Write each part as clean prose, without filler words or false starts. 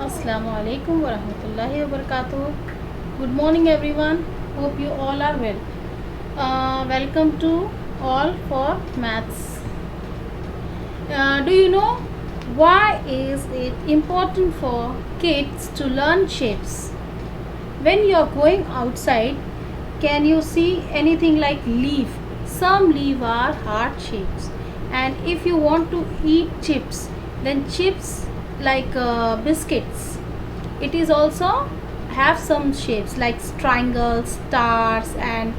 Assalamu alaikum wa rahmatullahi wa barakatuh. Good morning, everyone. Hope you all are well. Welcome to all for maths. Do you know why is it important for kids to learn shapes? When you are going outside, can you see anything like leaf? Some leaf are heart shapes, and if you want to eat chips, then chips like biscuits, it is also have some shapes like triangles, stars, and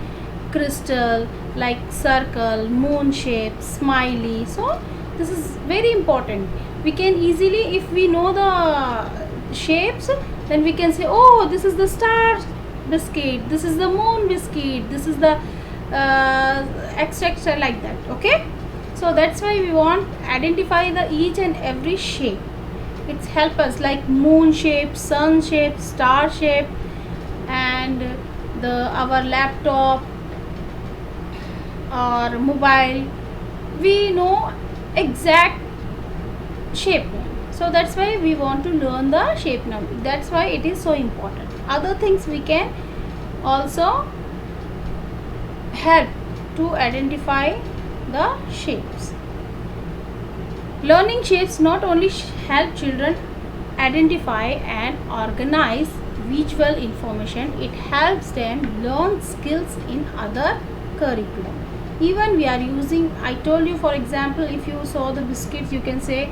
crystal, like circle, moon shape, smiley. So this is very important. We can easily, if we know the shapes, then we can say, oh, this is the star biscuit, this is the moon biscuit, this is the etc, like that. Okay, so that's why we want identify the each and every shape. It's help us like moon shape, sun shape, star shape, and the our laptop or mobile, we know exact shape. So that's why we want to learn the shape now. That's why it is so important. Other things we can also help to identify the shapes. Learning shapes not only help children identify and organize visual information, it helps them learn skills in other curriculum. Even we are using, I told you, for example, if you saw the biscuits, you can say,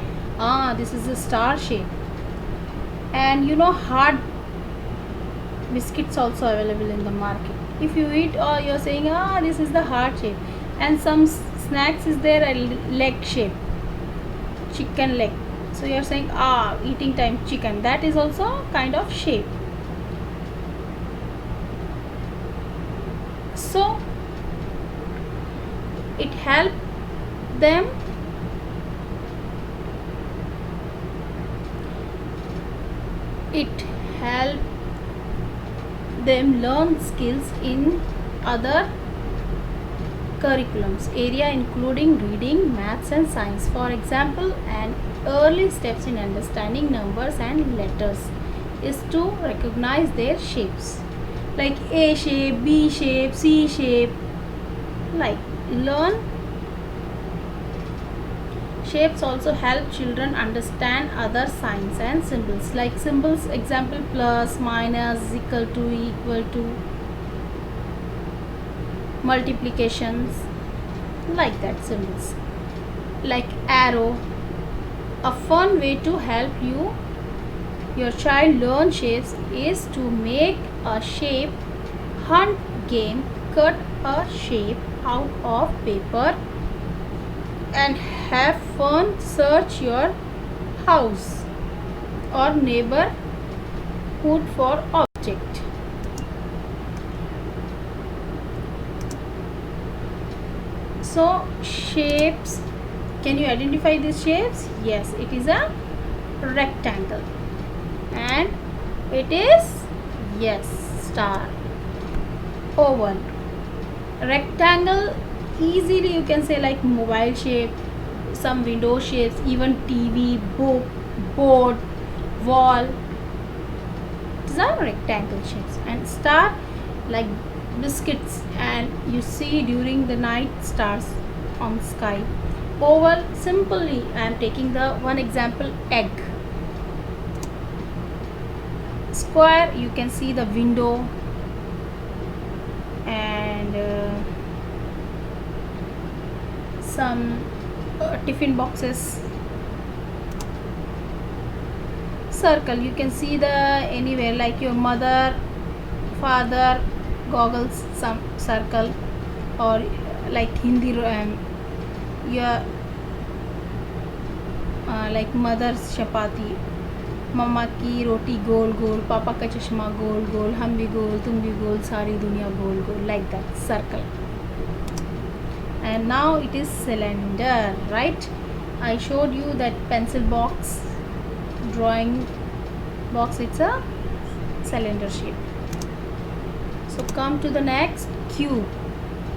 this is a star shape. And you know, hard biscuits also available in the market. If you eat, or you're saying, this is the heart shape. And some snacks is there a leg shape, chicken leg. So you're saying, eating time chicken, that is also kind of shape. So it help them learn skills in other curriculums area, including reading, maths, and science. For example, an early steps in understanding numbers and letters is to recognize their shapes, like A shape, B shape, C shape. Like, learn shapes also help children understand other signs and symbols, like symbols, example, plus, minus, equal to, multiplications, like that symbols, like arrow. A fun way to help your child learn shapes is to make a shape hunt game. Cut a shape out of paper and have fun. Search your house or neighborhood for object. So shapes, can you identify these shapes? Yes, it is a rectangle, and it is, yes, star. Oval, rectangle, easily you can say like mobile shape, some window shapes, even TV, book, board, wall. These are rectangle shapes. And star, like biscuits, and you see during the night stars on sky. Oval, simply I am taking the one example, egg. Square, you can see the window and some tiffin boxes. Circle, you can see the anywhere, like your mother, father, goggles, some circle, or like Hindi, your like mother's chapati, mama की रोटी गोल गोल, पापा का चश्मा गोल गोल, हम भी गोल, तुम भी गोल, सारी दुनिया गोल गोल, like that circle. And now it is cylinder, right? I showed you that pencil box, drawing box, it's a cylinder shape. So come to the next, cube.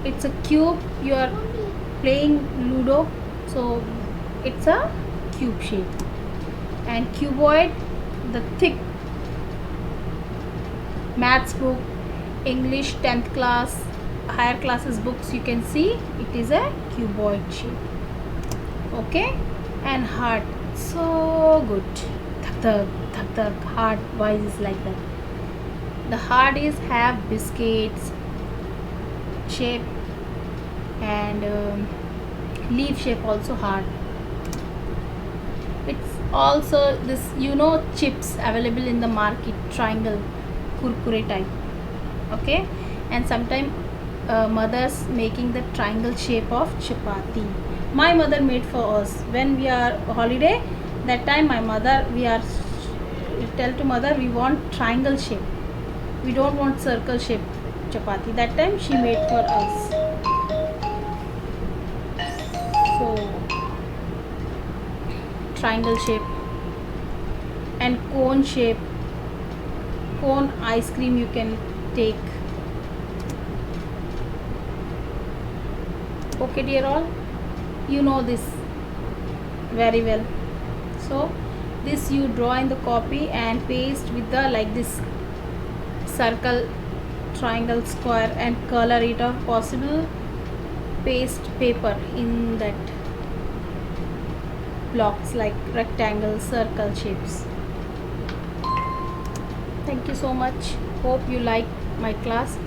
It's a cube. You are playing Ludo, so it's a cube shape. And cuboid, the thick maths book, English 10th class, higher classes books, you can see it is a cuboid shape. Okay, and heart, so good. The heart, why is like that? The heart is have biscuits shape and leaf shape also heart. It's also this, chips available in the market, triangle kurkure type. Okay, and sometimes mothers making the triangle shape of chapati. My mother made for us when we are holiday. That time my mother, we are tell to mother we want triangle shape, we don't want circle shape chapati. That time she made for us. So triangle shape and cone shape, cone ice cream you can take. Okay dear all, you know this very well. So this you draw in the copy and paste with the like this circle, triangle, square, and color it or possible paste paper in that blocks like rectangle, circle shapes. Thank you so much, hope you like my class.